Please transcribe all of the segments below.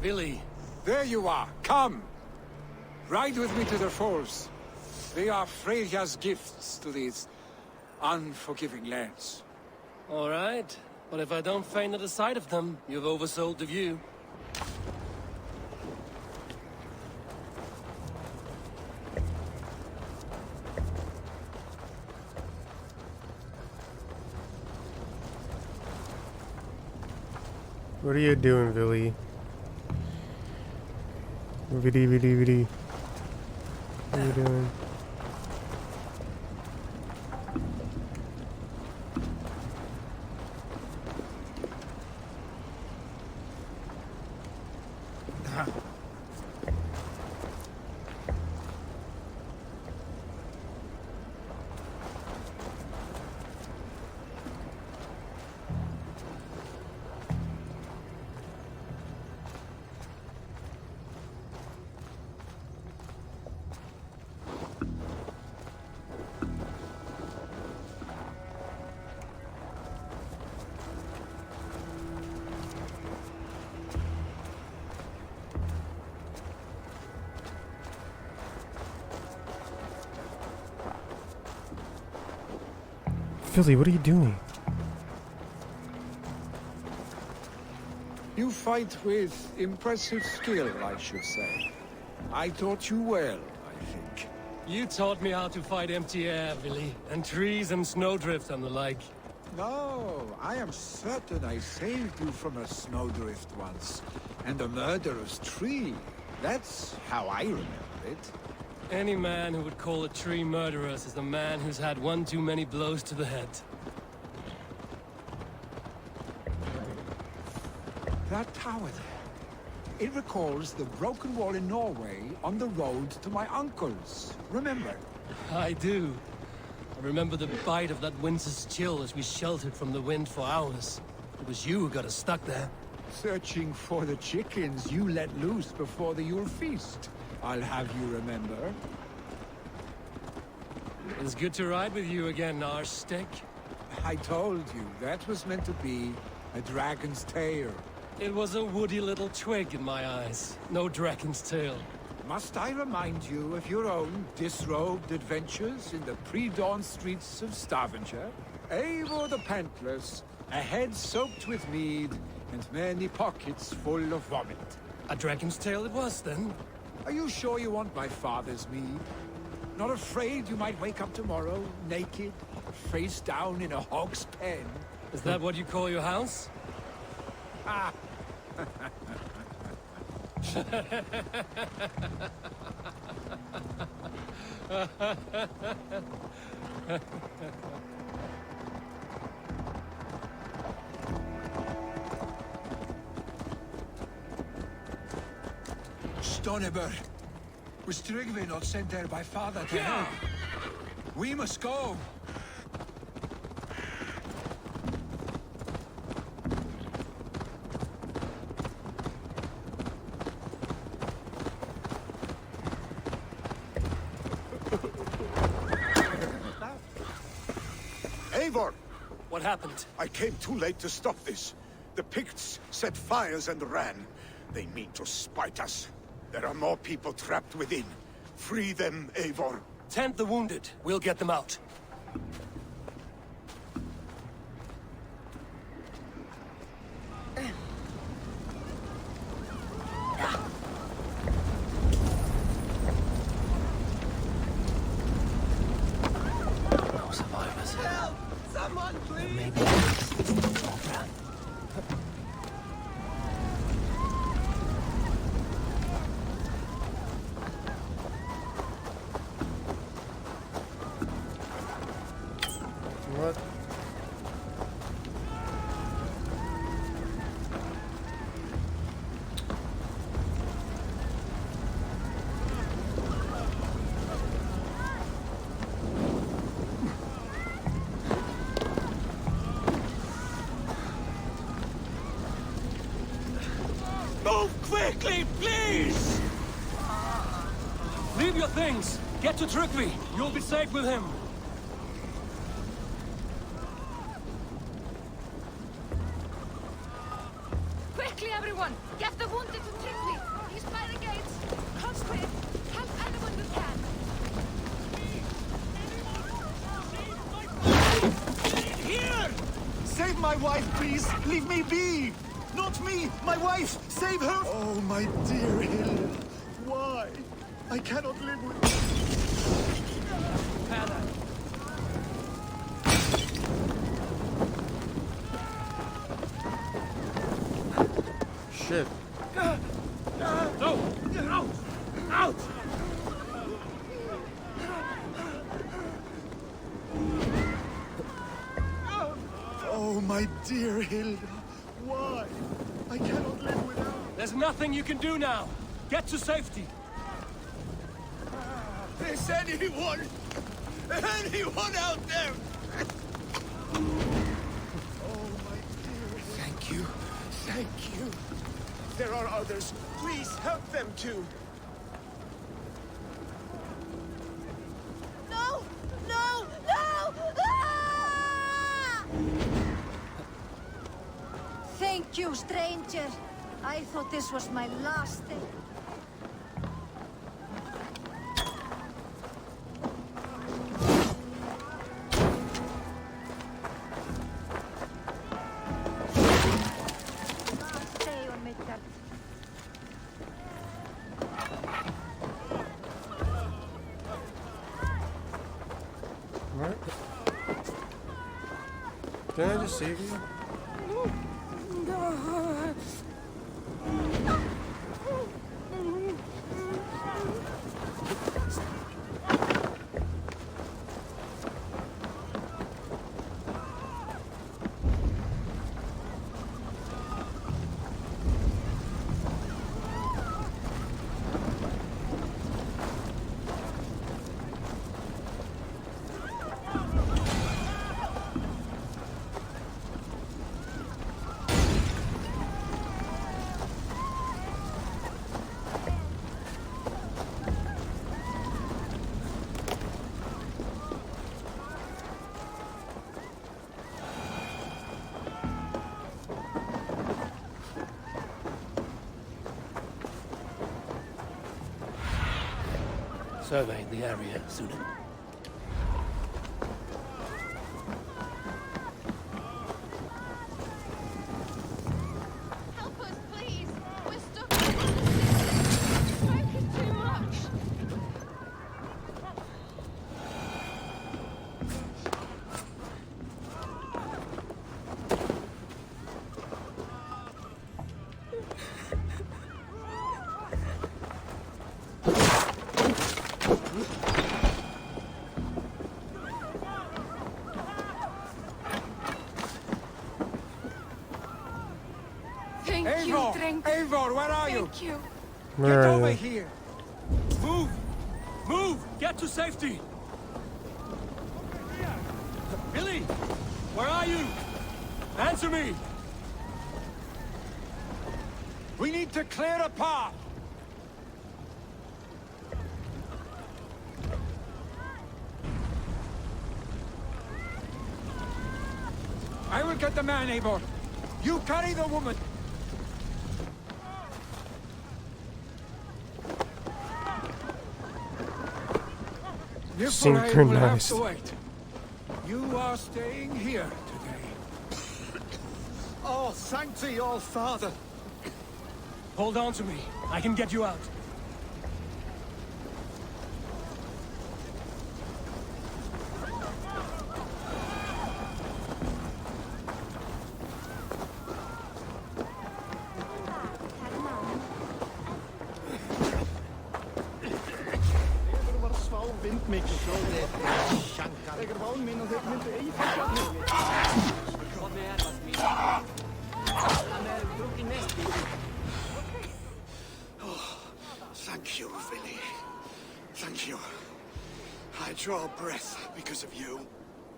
Billy. There you are. Come. Ride with me to the falls. They are Freya's gifts to these unforgiving lands. All right. But if I don't faint at the sight of them, you've oversold the view. What are you doing, Billy? Viddy. What are you doing? Billy, what are you doing? You fight with impressive skill, I should say. I taught you well, I think. You taught me how to fight empty air, Billy, and trees and snowdrift and the like. No, I am certain I saved you from a snowdrift once, and a murderous tree. That's how I remember it. Any man who would call a tree murderous is the man who's had one too many blows to the head. That tower there, it recalls the broken wall in Norway on the road to my uncle's. Remember? I do. I remember the bite of that winter's chill as we sheltered from the wind for hours. It was you who got us stuck there. Searching for the chickens you let loose before the Yule feast. I'll have you remember. It's good to ride with you again, Arstick. I told you, that was meant to be a dragon's tail. It was a woody little twig in my eyes. No dragon's tail. Must I remind you of your own disrobed adventures in the pre-dawn streets of Stavanger? Eivor the Pantless, a head soaked with mead, and many pockets full of vomit. A dragon's tail it was, then? Are you sure you want my father's mead? Not afraid you might wake up tomorrow, naked, face down in a hog's pen? Is that what you call your house? Ah! Stoneber, was Tryggvi not sent there by father to help? We must go! Eivor! What happened? I came too late to stop this. The Picts set fires and ran. They mean to spite us. There are more people trapped within. Free them, Eivor. Tend the wounded. We'll get them out. No survivors. Help! Someone, please! Maybe What? Move quickly, please! leave your things. Get to Tryggvi. You'll be safe with him. Quick! Quickly, everyone! Get the wounded to Trickley! He's by the gates! Concentrate! Help anyone you can! Here! Save my wife, please! Leave me be! Not me! My wife! Save her! Oh, my dear Hilda. Why? I cannot live with... Shit. No! Out! Out! Oh, my dear Hilda. Why? I cannot live without... There's nothing you can do now. Get to safety. Is anyone out there? Oh, my dear... Thank you. Thank you. There are others. Please help them too. No! No! No! Ah! Thank you, stranger. I thought this was my last day. Last day on midnight. What? Didn't I just save you? Survey the area, Sudan. Help us, please! We're stuck in the smoke is too much! Thank you, Eivor! Drink. Eivor, where are you? Thank you. Where Get are over you? here! Move! Move! Get to safety! Billy! Where are you? Answer me! We need to clear a path! I will get the man, Eivor. You carry the woman. Niflheim will have Synchronized. to wait. You are staying here today. Oh, thank thee, all father. Hold on to me. I can get you out. Thank you, Vinny. Thank you. I draw breath because of you.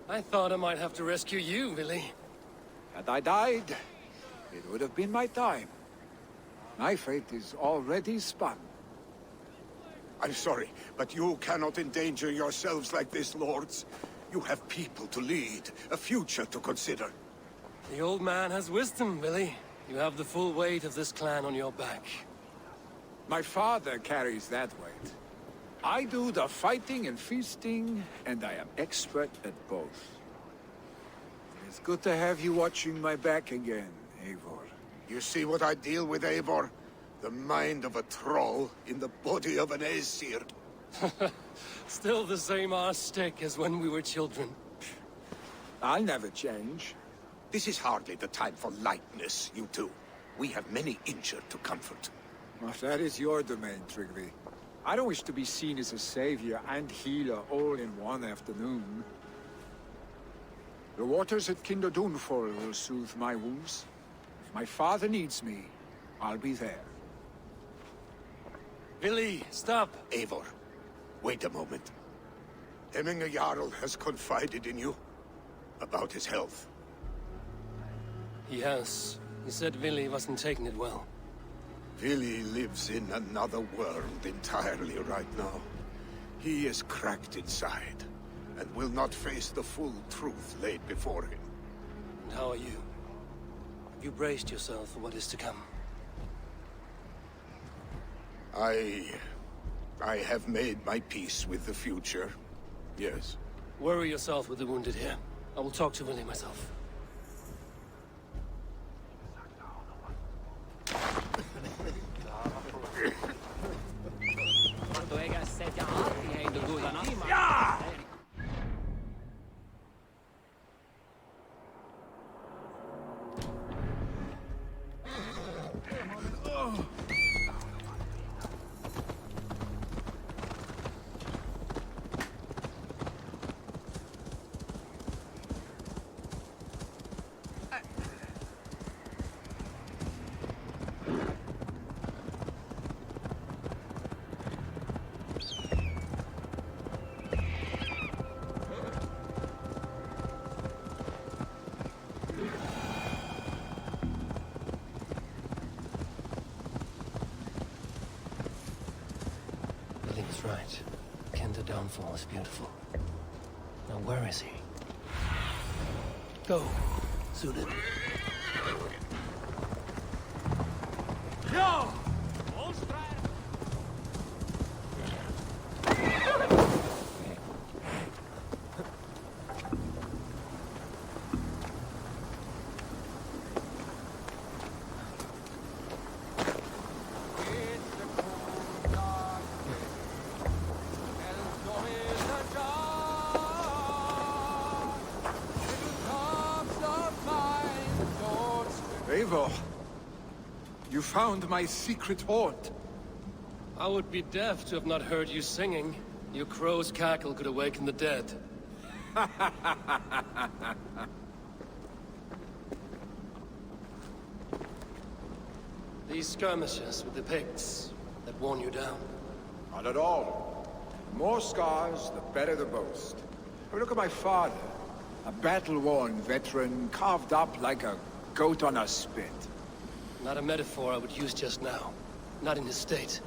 I thought I might have to rescue you, Billy. Had I died, it would have been my time. My fate is already spun. I'm sorry, but you cannot endanger yourselves like this, lords. You have people to lead, a future to consider. The old man has wisdom, Billy. You have the full weight of this clan on your back. My father carries that weight. I do the fighting and feasting, and I am expert at both. It's good to have you watching my back again, Eivor. You see what I deal with, Eivor? The mind of a troll in the body of an Aesir. Still the same arse stick as when we were children. I'll never change. This is hardly the time for lightness, you two. We have many injured to comfort. Well, that is your domain, Trigby. I don't wish to be seen as a savior and healer all in one afternoon. The waters at Kinder Dunfall will soothe my wounds. If my father needs me, I'll be there. Billy, stop! Eivor, wait a moment. Hemminger Jarl has confided in you about his health. He has. He said Billy wasn't taking it well. Vili lives in another world entirely right now. He is cracked inside, and will not face the full truth laid before him. And how are you? Have you braced yourself for what is to come? I have made my peace with the future, yes. Worry yourself with the wounded here. I will talk to Willie myself. Right. Kinder Downfall is beautiful. Now where is he? Go, Suited. No! Eivor, you found my secret haunt. I would be deaf to have not heard you singing. Your crow's cackle could awaken the dead. These skirmishes with the pigs that worn you down. Not at all. The more scars, the better the boast. Oh, look at my father. A battle-worn veteran, carved up like a goat on a spit. Not a metaphor I would use just now. Not in his state.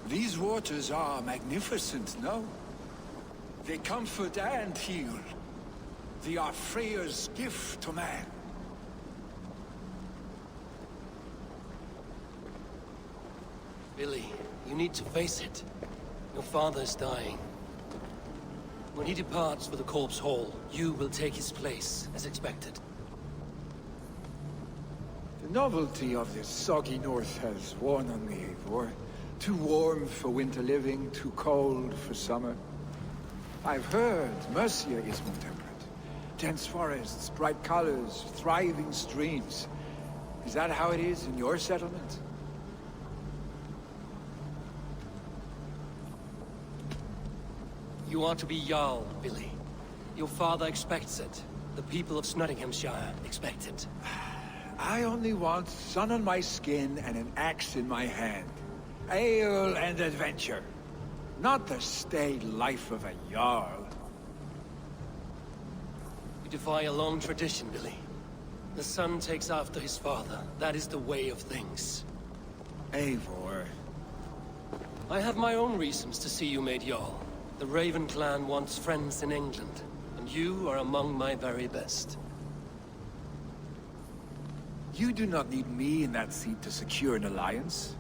These waters are magnificent, no? They comfort and heal. They are Freya's gift to man. Billy, you need to face it. Your father is dying. When he departs for the Corpse Hall, you will take his place, as expected. The novelty of this soggy north has worn on me, Eivor. Too warm for winter living, too cold for summer. I've heard Mercia is more temperate. Dense forests, bright colors, thriving streams. Is that how it is in your settlement? You are to be Jarl, Billy. Your father expects it. The people of Nottinghamshire expect it. I only want sun on my skin and an axe in my hand. Ale and adventure. Not the staid life of a Jarl. You defy a long tradition, Billy. The son takes after his father. That is the way of things. Eivor. I have my own reasons to see you made Jarl. The Raven clan wants friends in England, and you are among my very best. You do not need me in that seat to secure an alliance.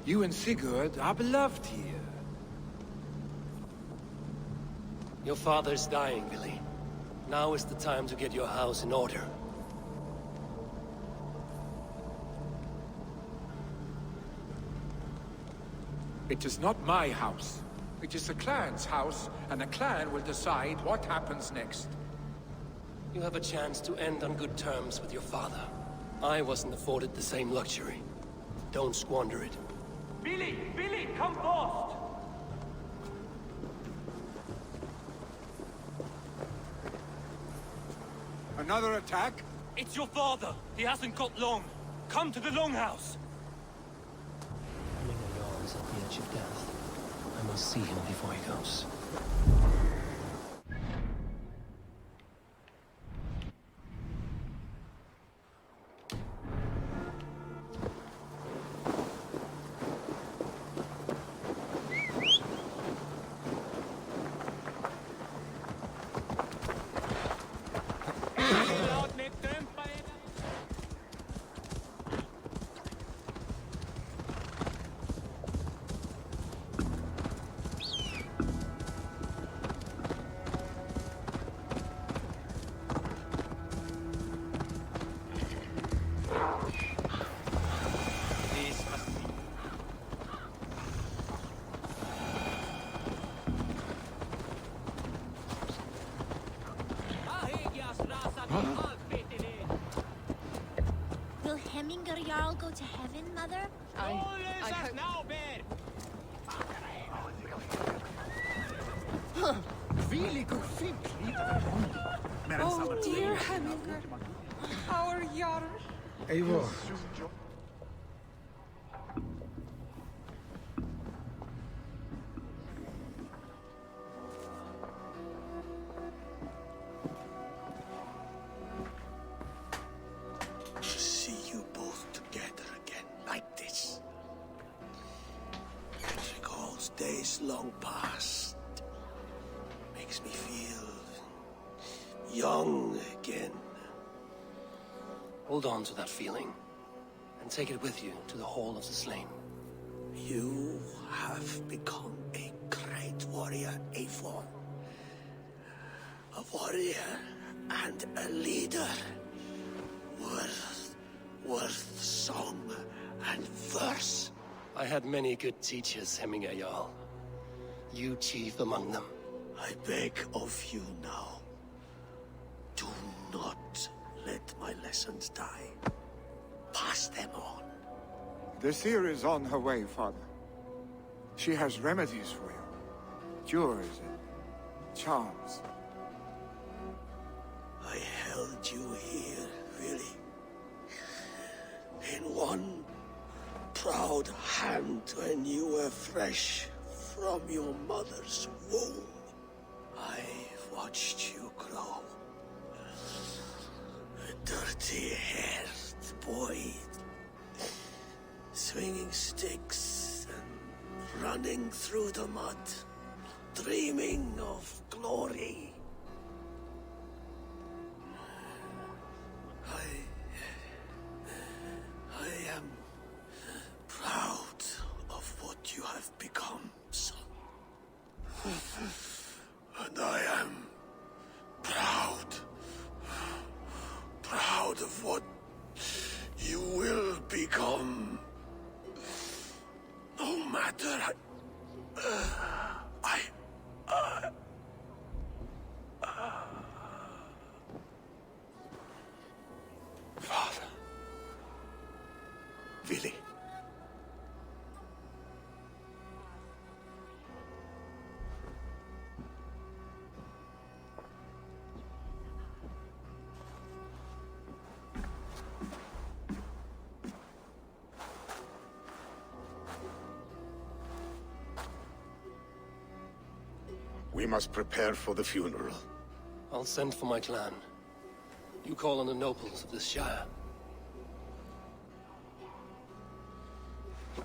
You and Sigurd are beloved here. Your father's dying, Billy. Now is the time to get your house in order. It is not my house. It is the clan's house, and the clan will decide what happens next. You have a chance to end on good terms with your father. I wasn't afforded the same luxury. Don't squander it. Billy! Billy, come fast! Another attack? It's your father! He hasn't got long! Come to the longhouse! Cynaschism is at the edge of death. I must see him before he goes. Will Hemminger Jarl go to heaven, Mother? I hope... now, Really good think, Oh dear Hemminger, our Jarl. Eivor. To see you both together again like this. It recalls days long past. Makes me feel young again. Hold on to that feeling, and take it with you to the Hall of the Slain. You have become a great warrior, Eivor. A warrior and a leader. Worth song and verse. I had many good teachers, Hemminger Jarl. You chief among them. I beg of you now, do not let my lessons die. Pass them on. The seer is on her way, Father. She has remedies for you. Cures and charms. I held you here, really. In one proud hand when you were fresh from your mother's womb. I've watched you grow. A dirty-haired boy, swinging sticks and running through the mud, dreaming of glory. I am proud of what you have become, son. And I am proud of what you will become. No matter Father. Willy. We must prepare for the funeral. I'll send for my clan. You call on the nobles of this shire.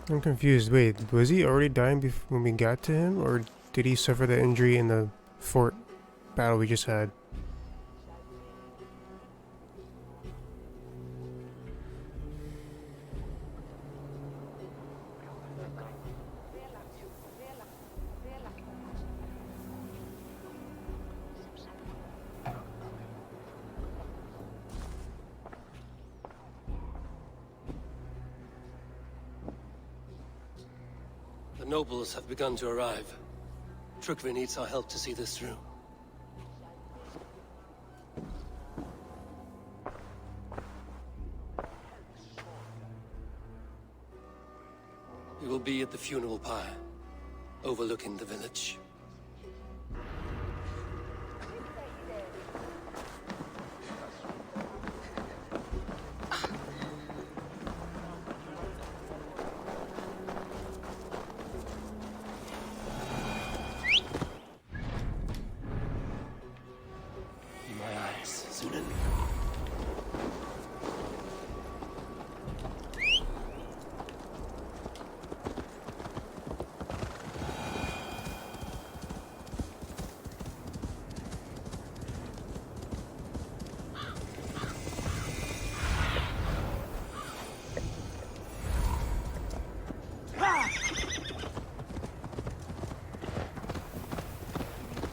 I'm confused. Wait, was he already dying when we got to him, or did he suffer the injury in the fort battle we just had? nobles have begun to arrive. Trygve needs our help to see this through. We will be at the funeral pyre, overlooking the village.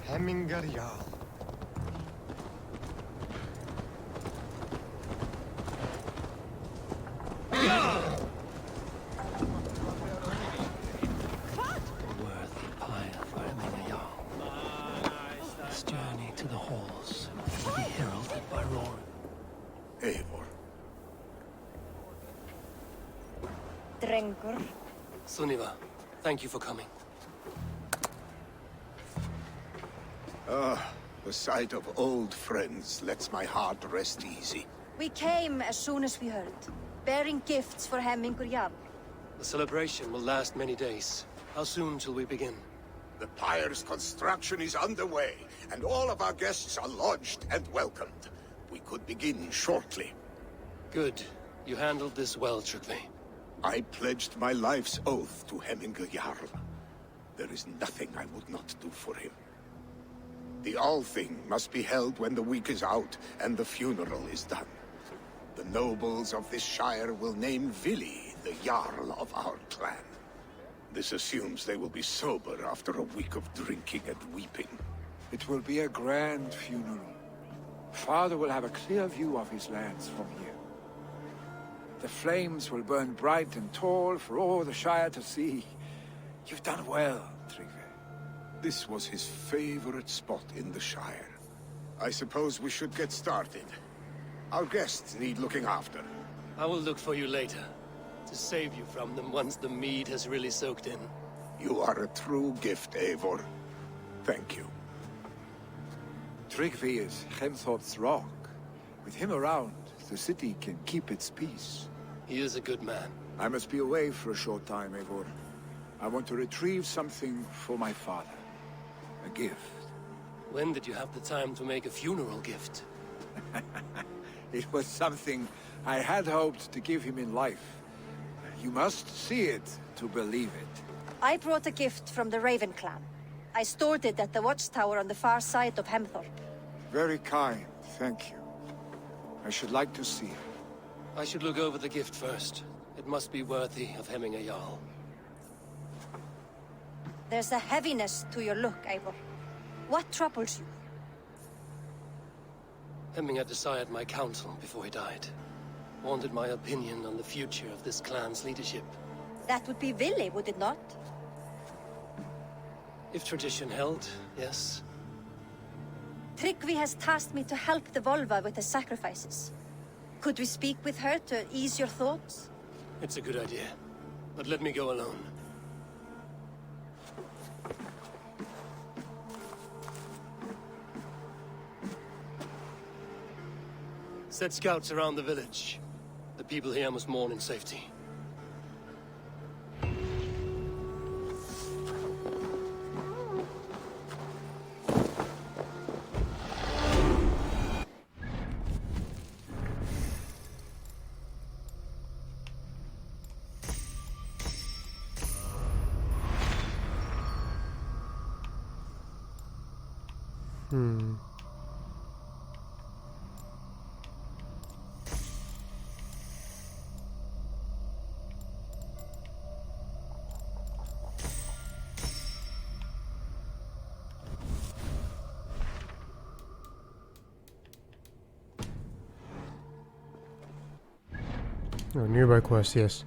Hemmingarjal. Worthy pyre for Hemmingarjal. This journey to the halls will be heralded by roar. Eivor. Drengur. Sunniva, thank you for coming. The sight of old friends lets my heart rest easy. We came as soon as we heard, bearing gifts for Hemmingur Jarl. The celebration will last many days. How soon till we begin? The pyre's construction is underway, and all of our guests are lodged and welcomed. We could begin shortly. Good. You handled this well, Trygve. I pledged my life's oath to Hemmingur Jarl. There is nothing I would not do for him. The Althing must be held when the week is out and the funeral is done. The nobles of this shire will name Vili the Jarl of our clan. This assumes they will be sober after a week of drinking and weeping. It will be a grand funeral. Father will have a clear view of his lands from here. The flames will burn bright and tall for all the Shire to see. You've done well, Trygve. This was his favorite spot in the Shire. I suppose we should get started. Our guests need looking after. I will look for you later, to save you from them once the mead has really soaked in. You are a true gift, Eivor. Thank you. Trygve is Hemthorpe's rock. With him around, the city can keep its peace. He is a good man. I must be away for a short time, Eivor. I want to retrieve something for my father. A gift. When did you have the time to make a funeral gift? It was something I had hoped to give him in life. You must see it to believe it. I brought a gift from the Raven clan. I stored it at the watchtower on the far side of Hemthorpe. Very kind, thank you. I should like to see it. I should look over the gift first. It must be worthy of Hemmingar Jarl. There's a heaviness to your look, Eivor. What troubles you? Hemmingar desired my counsel before he died. Wanted my opinion on the future of this clan's leadership. That would be Vili, would it not? If tradition held, yes. Trygve has tasked me to help the Volva with the sacrifices. Could we speak with her to ease your thoughts? It's a good idea. But let me go alone. Set scouts around the village. The people here must mourn in safety. Oh, nearby quest, yes.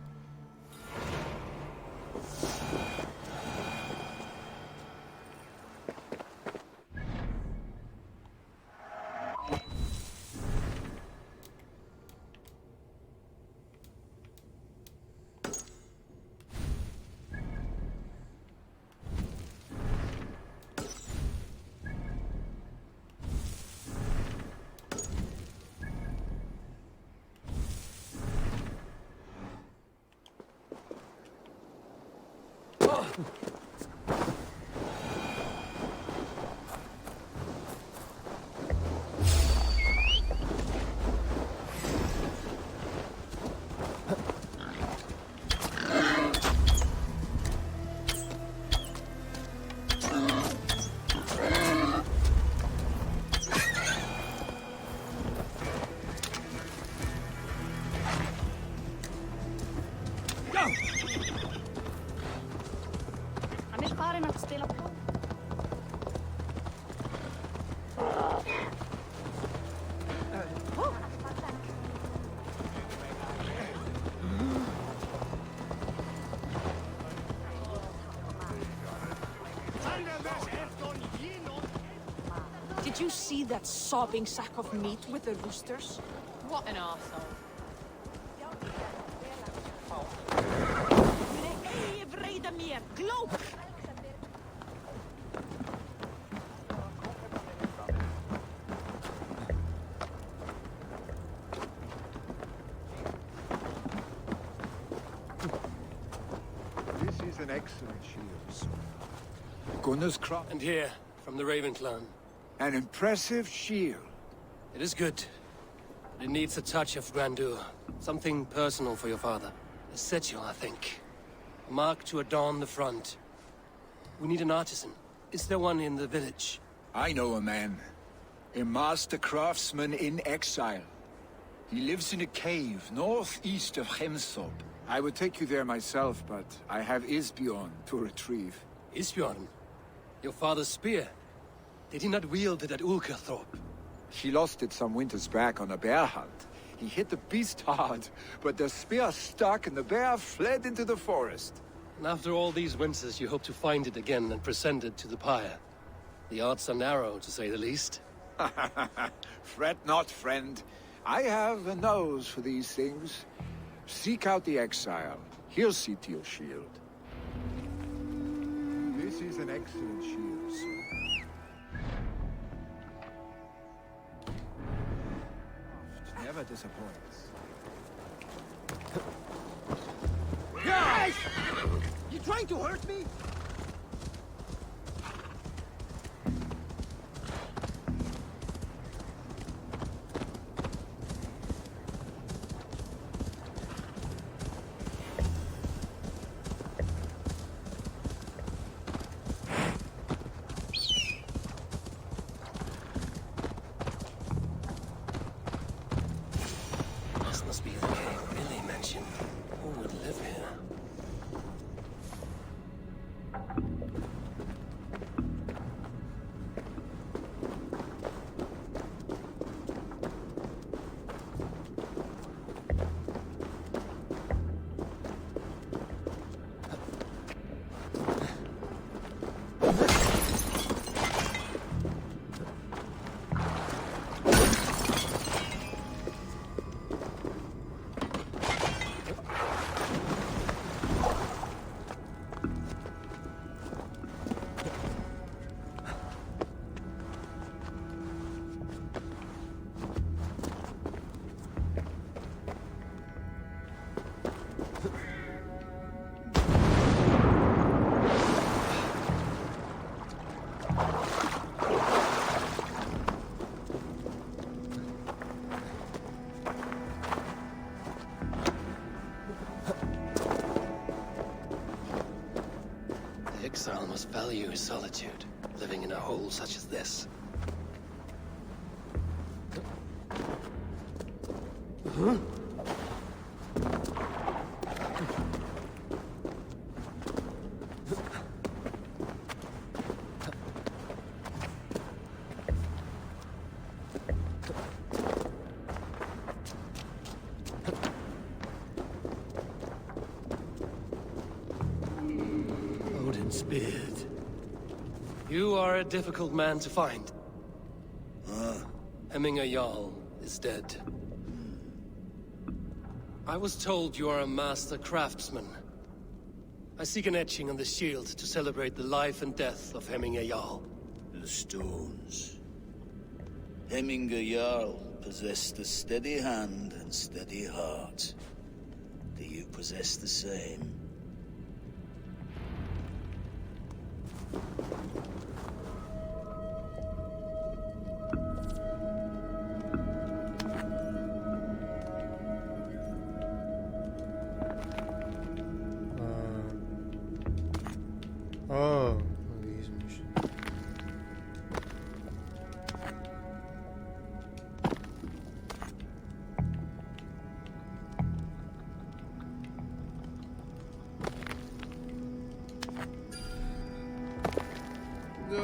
Hann er farinn að stela blóð. Did you see that sobbing sack of meat with the roosters? What an arsehole. Globe! This is an excellent shield. Gunnar's cross. And here, from the Raven clan. An impressive shield. It is good. But it needs a touch of grandeur. Something personal for your father. A sigil, I think. A mark to adorn the front. We need an artisan. Is there one in the village? I know a man. A master craftsman in exile. He lives in a cave northeast of Hemthorpe. I would take you there myself, but I have Isbjorn to retrieve. Isbjorn? Your father's spear? Did he not wield it at Ulkerthorpe? He lost it some winters back on a bear hunt. He hit the beast hard, but the spear stuck and the bear fled into the forest. And after all these winters, you hope to find it again and present it to the pyre. The odds are narrow, to say the least. Fret not, friend. I have a nose for these things. Seek out the exile. He'll see to your shield. This is an excellent shield, sir. Never disappoints. Guys! You trying to hurt me? This must be the cave Billy mentioned. Who would live here? The exile must value his solitude, living in a hole such as this. Odin's beard. You are a difficult man to find. Hemminger Jarl is dead. I was told you are a master craftsman. I seek an etching on the shield to celebrate the life and death of Hemminger Jarl. The stones. Hemminger Jarl possessed a steady hand and steady heart. Do you possess the same? Oh, these missions. No.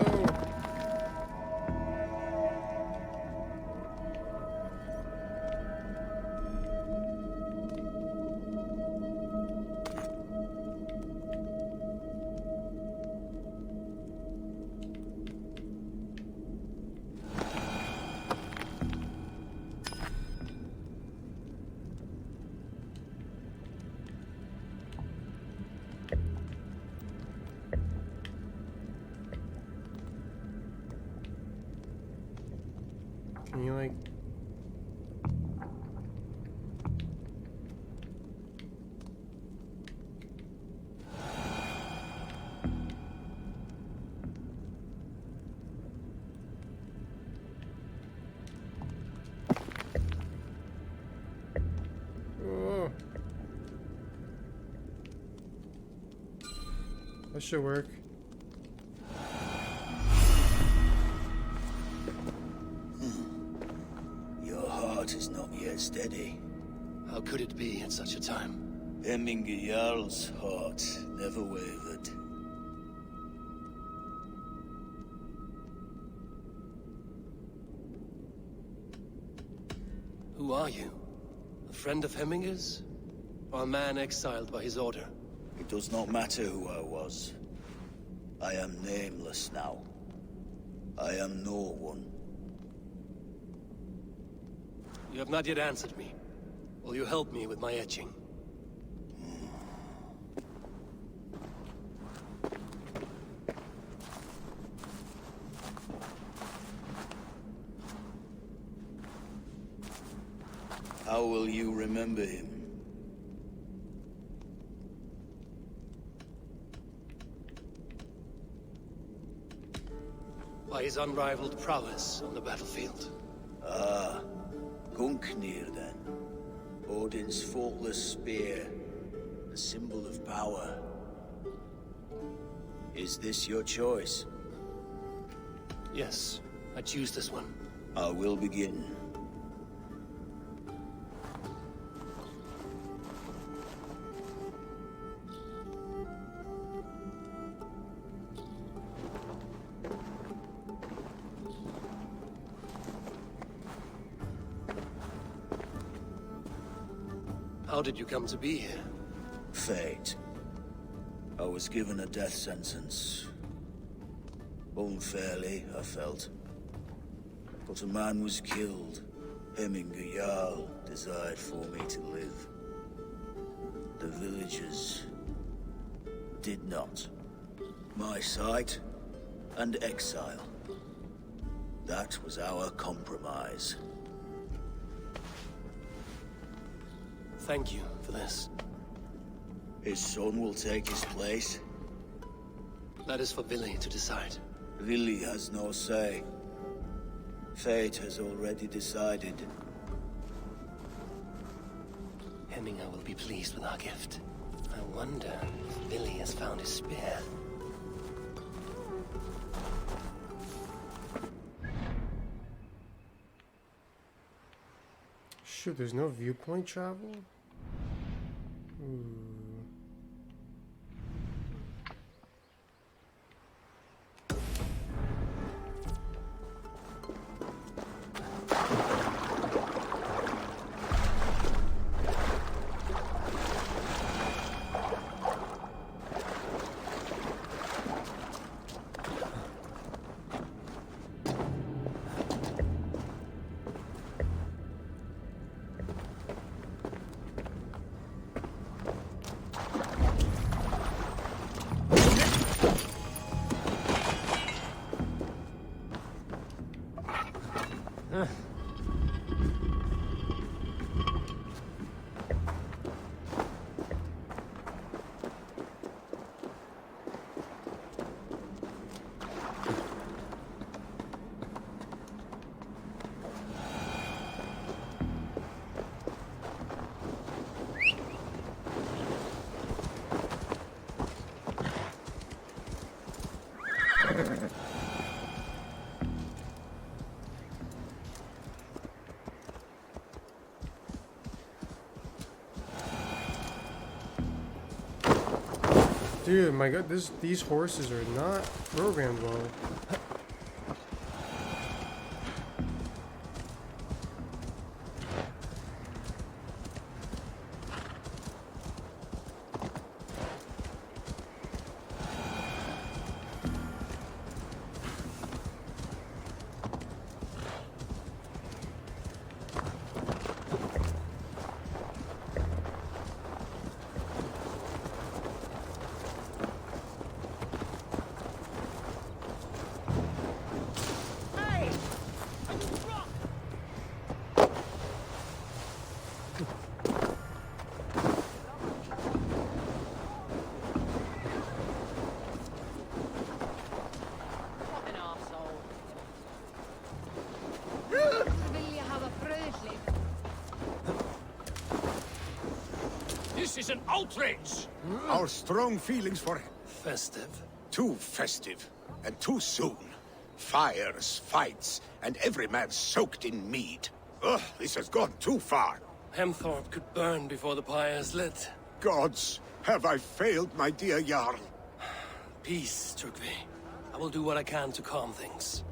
Can you like... Oh. That should work. Your heart is not yet steady. How could it be at such a time? Hemminger Jarl's heart never wavered. Who are you? A friend of Hemminger's? Or a man exiled by his order? It does not matter who I was. I am nameless now. I am no one. You have not yet answered me. Will you help me with my etching? How will you remember him? By his unrivaled prowess on the battlefield. Ah, Gungnir then. Odin's faultless spear, a symbol of power. Is this your choice? Yes, I choose this one. I will begin. How did you come to be here? Fate. I was given a death sentence. Unfairly, I felt. But a man was killed. Hemminger Jarl desired for me to live. The villagers did not. My sight and exile. That was our compromise. Thank you for this. His son will take his place. That is for Billy to decide. Lily has no say. Fate has already decided. Hemminger will be pleased with our gift. I wonder if Billy has found his spear. Shoot, there's no viewpoint travel? Ooh. Dude, my god, these horses are not programmed well. This is an outrage! Our strong feelings for him. Festive. Too festive, and too soon. Fires, fights, and every man soaked in mead. Ugh, this has gone too far. Hemthorpe could burn before the pyre is lit. Gods, have I failed my dear Jarl? Peace, Trugvi. I will do what I can to calm things.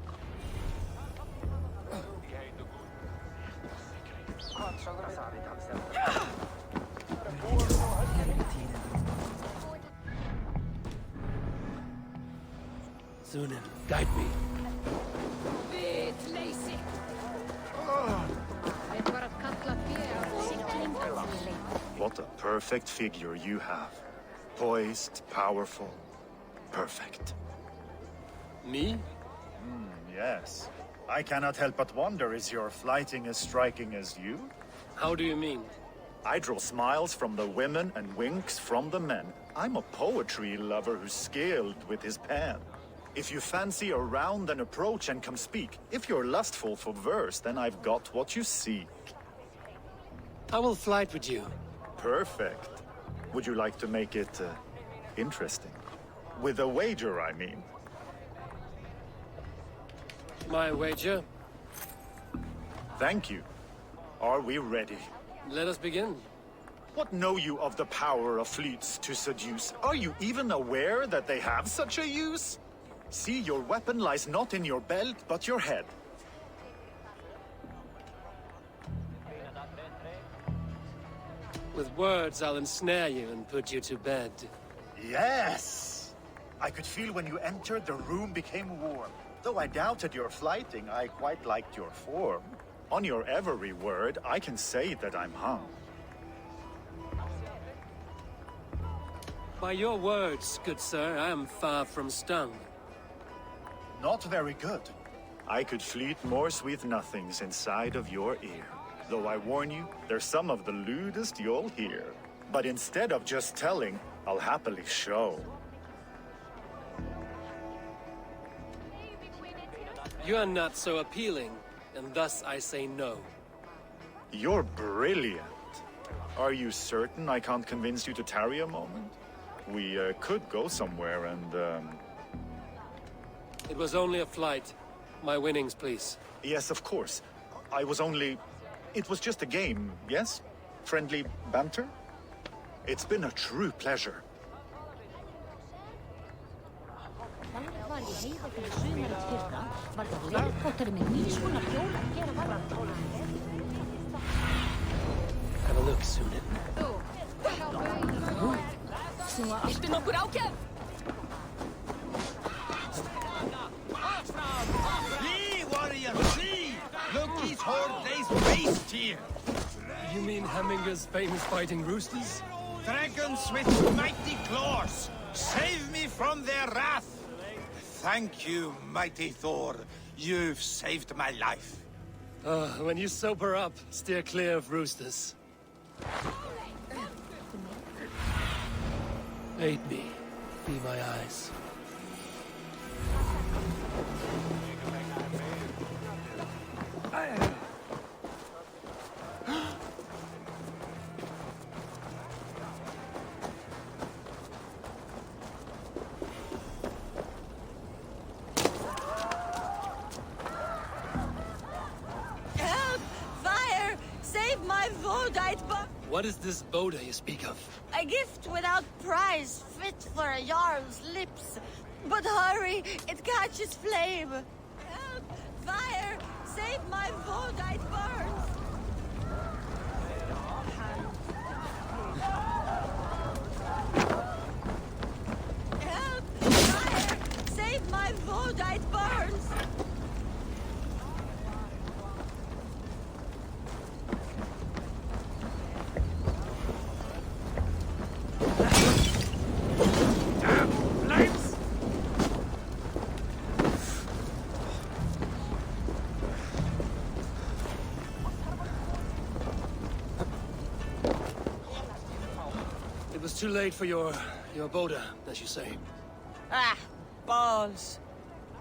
Sunan, guide me. What a perfect figure you have. Poised, powerful, perfect. Me? Yes. I cannot help but wonder, is your flighting as striking as you? How do you mean? I draw smiles from the women and winks from the men. I'm a poetry lover who's skilled with his pen. If you fancy a round, then approach and come speak. If you're lustful for verse, then I've got what you seek. I will flight with you. Perfect. Would you like to make it interesting? With a wager, I mean. My wager? Thank you. Are we ready? Let us begin. What know you of the power of fleets to seduce? Are you even aware that they have such a use? See, your weapon lies not in your belt, but your head. With words, I'll ensnare you and put you to bed. Yes! I could feel when you entered, the room became warm. Though I doubted your flighting, I quite liked your form. On your every word, I can say that I'm hung. By your words, good sir, I am far from stung. Not very good. I could fleet more sweet nothings inside of your ear. Though I warn you, they're some of the lewdest you'll hear. But instead of just telling, I'll happily show. You are not so appealing, and thus I say no. You're brilliant. Are you certain I can't convince you to tarry a moment? We could go somewhere and, It was only a flight. My winnings, please. Yes, of course. It was just a game, yes? Friendly banter? It's been a true pleasure. Have a look, Sunan. Viltu nokkur ákefð? Flee, warrior, flee! Look, these horde days waste here. You mean Hemminger's famous fighting roosters? Dragons with mighty claws, save me from their wrath. Thank you, mighty Thor. You've saved my life. When you sober up, steer clear of roosters. Aid me. Be my eyes. Help! Fire! Save Save my Vodite book! What is this Boda you speak of? A gift without price, fit for a Jarl's lips. But hurry, it catches flame. Help! Fire! Save my Vodite burns! Help! Fire! Save my Vodite burns! It was too late for your Boda, as you say. Ah, balls.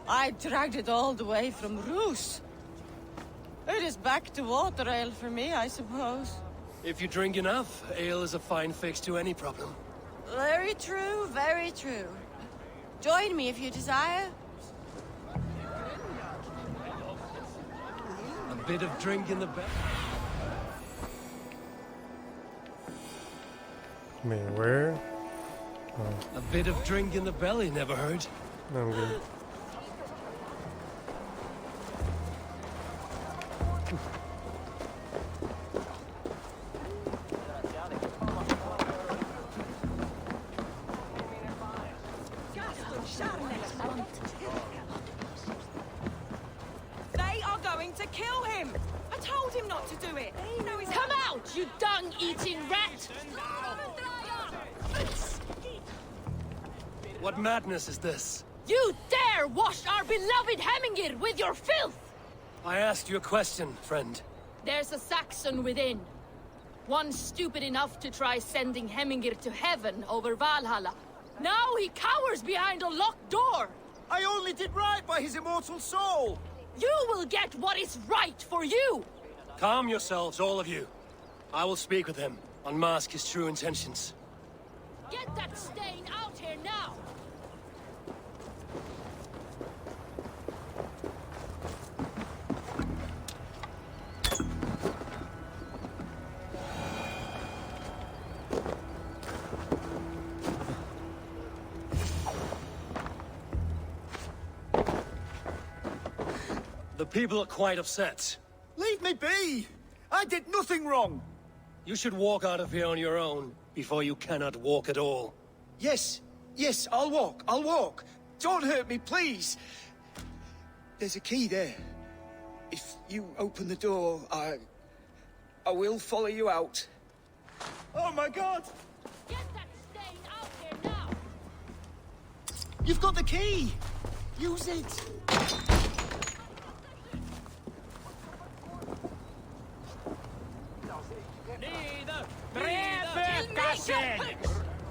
I dragged it all the way from Roos. It is back to water ale for me, I suppose. If you drink enough, ale is a fine fix to any problem. Very true, very true. Join me if you desire. A bit of drink in the belly. Man, where? A bit of drink in the belly never hurt. I'm good. They are going to kill him! I told him not to do it! Come out, you dung-eating rat! What madness is this? You dare wash our beloved Hemingir with your filth! I asked you a question, friend. There's a Saxon within. One stupid enough to try sending Hemingir to heaven over Valhalla. Now he cowers behind a locked door! I only did right by his immortal soul! You will get what is right for you! Calm yourselves, all of you. I will speak with him, unmask his true intentions. Get that stain out here now! The people are quite upset. Leave me be! I did nothing wrong! You should walk out of here on your own, before you cannot walk at all. Yes, yes, I'll walk. Don't hurt me, please! There's a key there. If you open the door, I will follow you out. Oh my god! Get that stain out here now! You've got the key! Use it!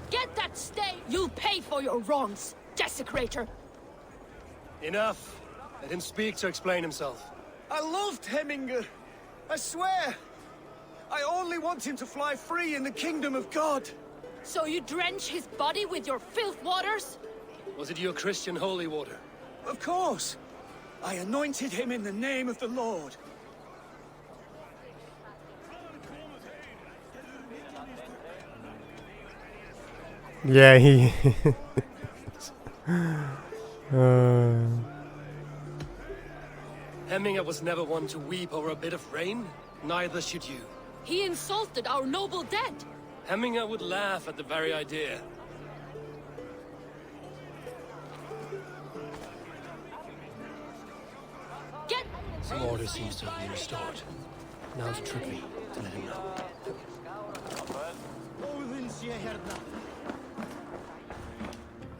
Get that stain! You'll pay for your wrongs, desecrator! Enough. Let him speak to explain himself. I loved Hemminger. I swear. I only want him to fly free in the kingdom of God. So you drench his body with your filth waters? Was it your Christian holy water? Of course. I anointed him in the name of the Lord. Yeah, he... Hemminger was never one to weep over a bit of rain. Neither should you. He insulted our noble dead. Hemminger would laugh at the very idea. Get... Some order seems to have been restored. Now to Trippi, to let him know.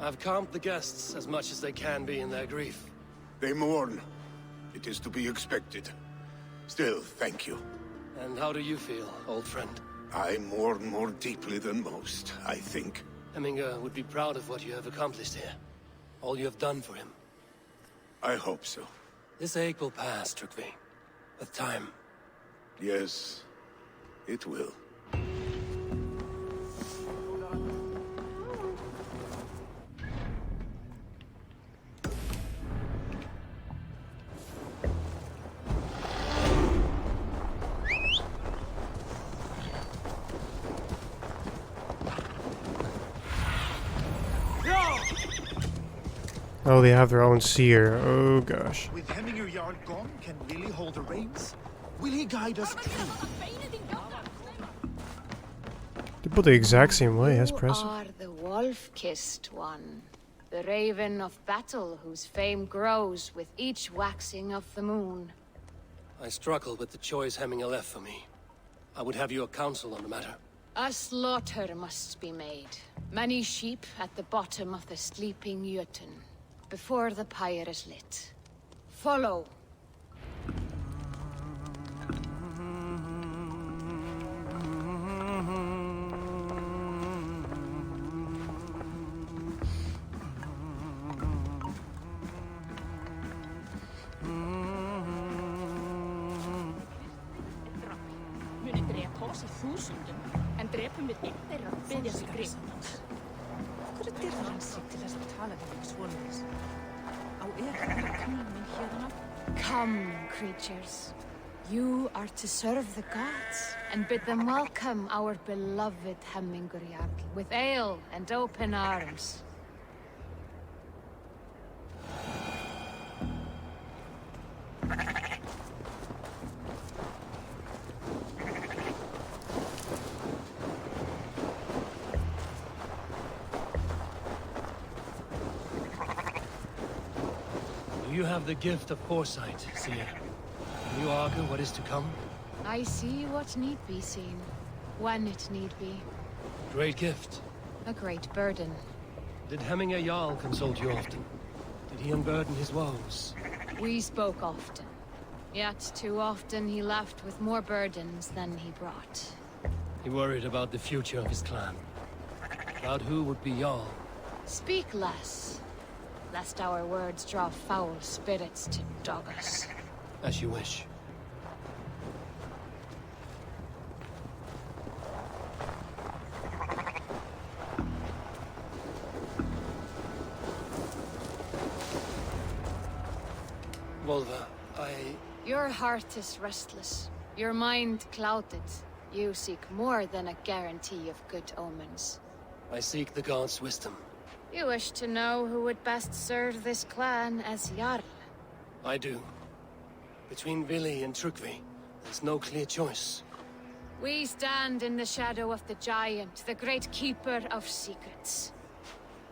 I've calmed the guests as much as they can be in their grief. They mourn. It is to be expected. Still, thank you. And how do you feel, old friend? I mourn more deeply than most, I think. Hemminger would be proud of what you have accomplished here. All you have done for him. I hope so. This ache will pass, Trygve. With time. Yes, it will. Oh, they have their own seer. Oh gosh. With Hemminger Jarl gone, can Willie hold the reins? Will he guide us through? They put the exact same way. That's impressive. You are the wolf-kissed one. The raven of battle whose fame grows with each waxing of the moon. I struggle with the choice Hemminger left for me. I would have your counsel on the matter. A slaughter must be made. Many sheep at the bottom of the sleeping Jötun, before the pyre is lit. Follow. Muni drepa oss í þúsundum, en drepum við einn þeirra og biðja sig grip. Hverju dyrði hann sig til þess að tala við svoleiðis? Á ekki knýmin hérna? Come, creatures. You are to serve the gods, and bid them welcome our beloved Hemminger Jarl with ale and open arms. You have the gift of foresight, Seer. Can you argue what is to come? I see what need be seen, when it need be. Great gift. A great burden. Did Hemminger Jarl consult you often? Did he unburden his woes? We spoke often. Yet too often he left with more burdens than he brought. He worried about the future of his clan. About who would be Jarl. Speak less, lest our words draw foul spirits to dog us. As you wish. Volva, Your heart is restless. Your mind clouded. You seek more than a guarantee of good omens. I seek the gods' wisdom. You wish to know who would best serve this clan as Jarl. I do. Between Vili and Trukvi, there's no clear choice. We stand in the shadow of the giant, the great keeper of secrets.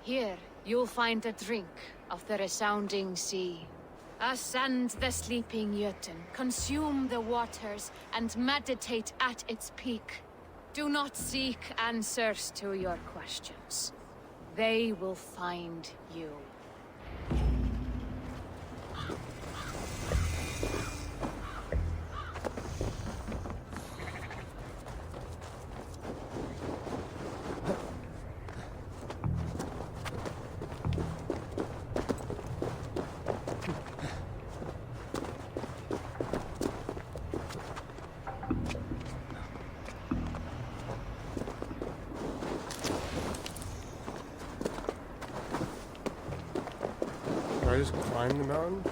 Here, you'll find a drink of the resounding sea. Ascend the sleeping Jötun, consume the waters, and meditate at its peak. Do not seek answers to your questions. They will find you. Do I just climb the mountain?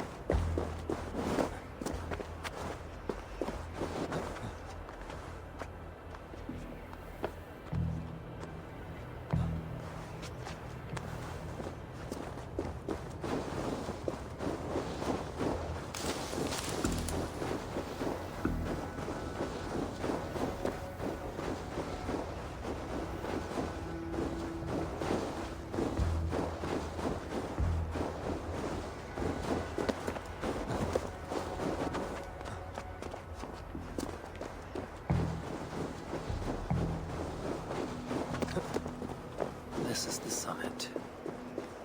This is the summit.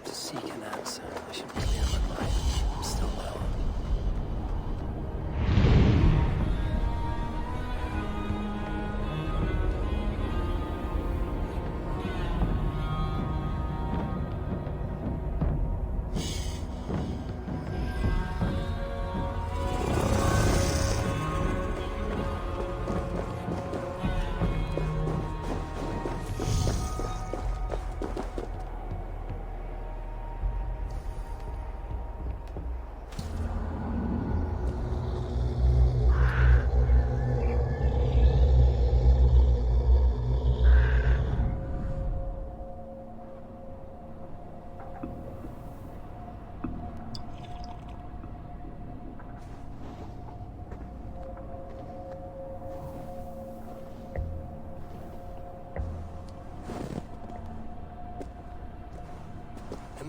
To seek an answer, I should clear my mind. I'm still low.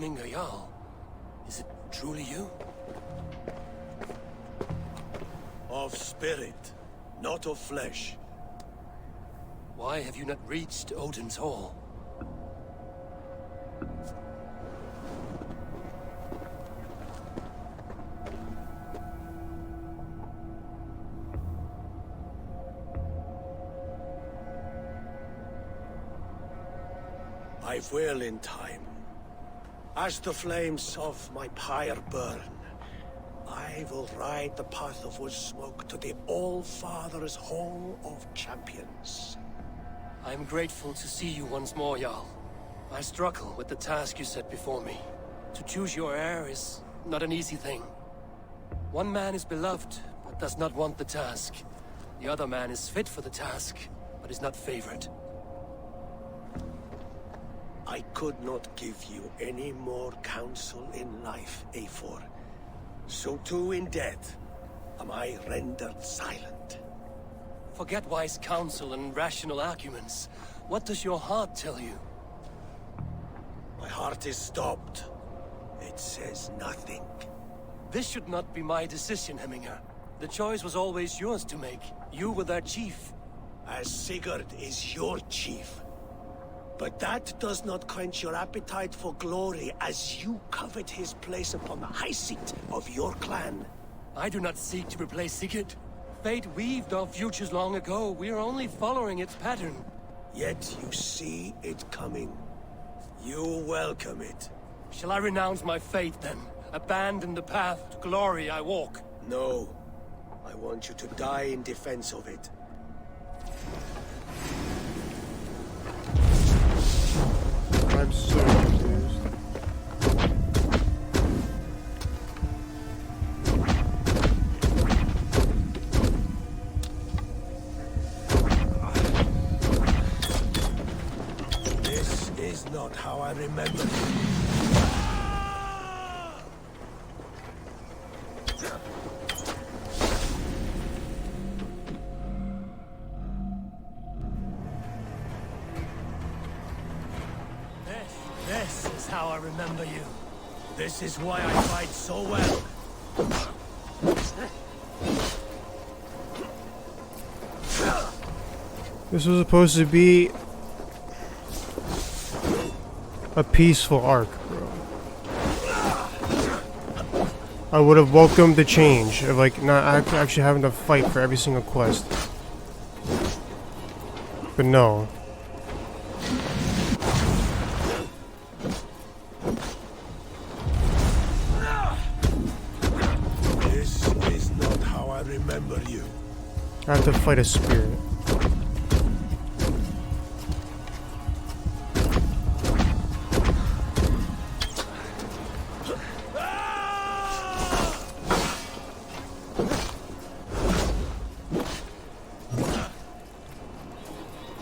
Hemminger Jarl. Is it truly you? Of spirit, not of flesh. Why have you not reached Odin's Hall? I will in time. As the flames of my pyre burn, I will ride the path of wood smoke to the All-Father's Hall of Champions. I am grateful to see you once more, Jarl. I struggle with the task you set before me. To choose your heir is not an easy thing. One man is beloved, but does not want the task. The other man is fit for the task, but is not favored. I could not give you any more counsel in life, Eivor. So too in death am I rendered silent. Forget wise counsel and rational arguments. What does your heart tell you? My heart is stopped. It says nothing. This should not be my decision, Hemminger. The choice was always yours to make. You were their chief. As Sigurd is your chief. But that does not quench your appetite for glory as you covet his place upon the high seat of your clan. I do not seek to replace Sigurd. Fate weaved our futures long ago. We are only following its pattern. Yet you see it coming. You welcome it. Shall I renounce my faith then? Abandon the path to glory I walk? No. I want you to die in defense of it. I'm so confused. This is not how I remember it. This is how I remember you. This is why I fight so well. This was supposed to be a peaceful arc, bro. I would have welcomed the change of like not actually having to fight for every single quest. But no. This is not how I remember you. I have to fight a spirit.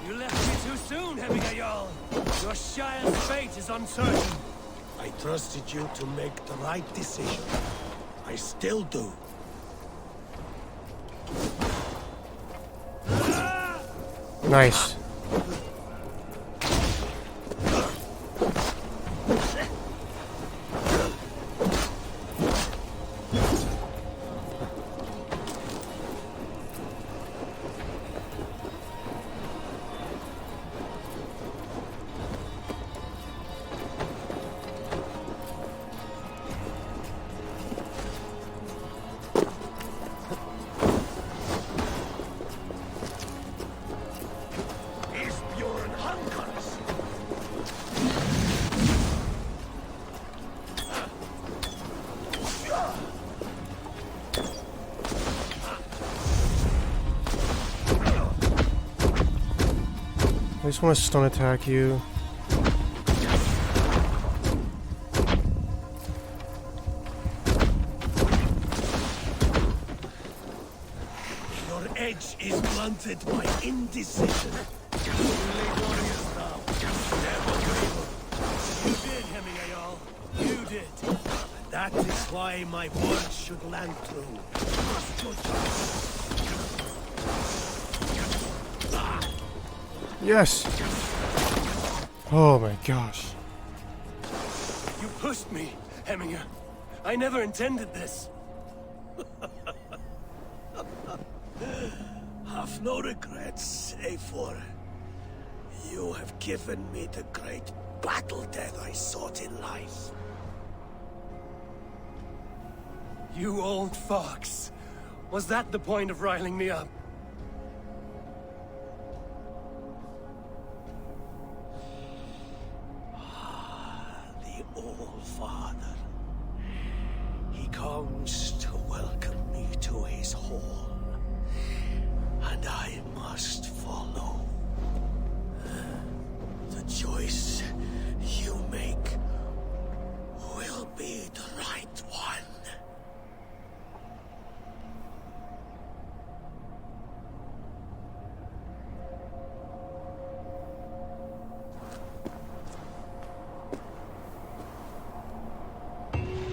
You left me too soon, Hemminger Jarl. Your Shire's fate is uncertain. I trusted you to make the right decision. I still do. Nice. I just want to stun attack you. Your edge is blunted by indecision. Only warriors now. Never waver. You did, Hemminger Jarl. You did. And that is why my words should land true. Trust your choice. Yes. Oh my gosh. You pushed me, Hemminger. I never intended this. Have no regrets, Eivor. You have given me the great battle death I sought in life. You old fox. Was that the point of riling me up? The All-Father. He comes to welcome me to his hall. And I must follow. The choice you make will be the right one.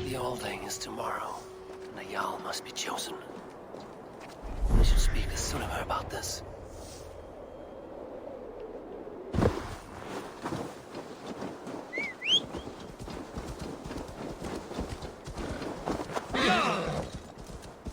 The Alding is tomorrow, and a Jarl must be chosen. I should speak to Sunnema about this.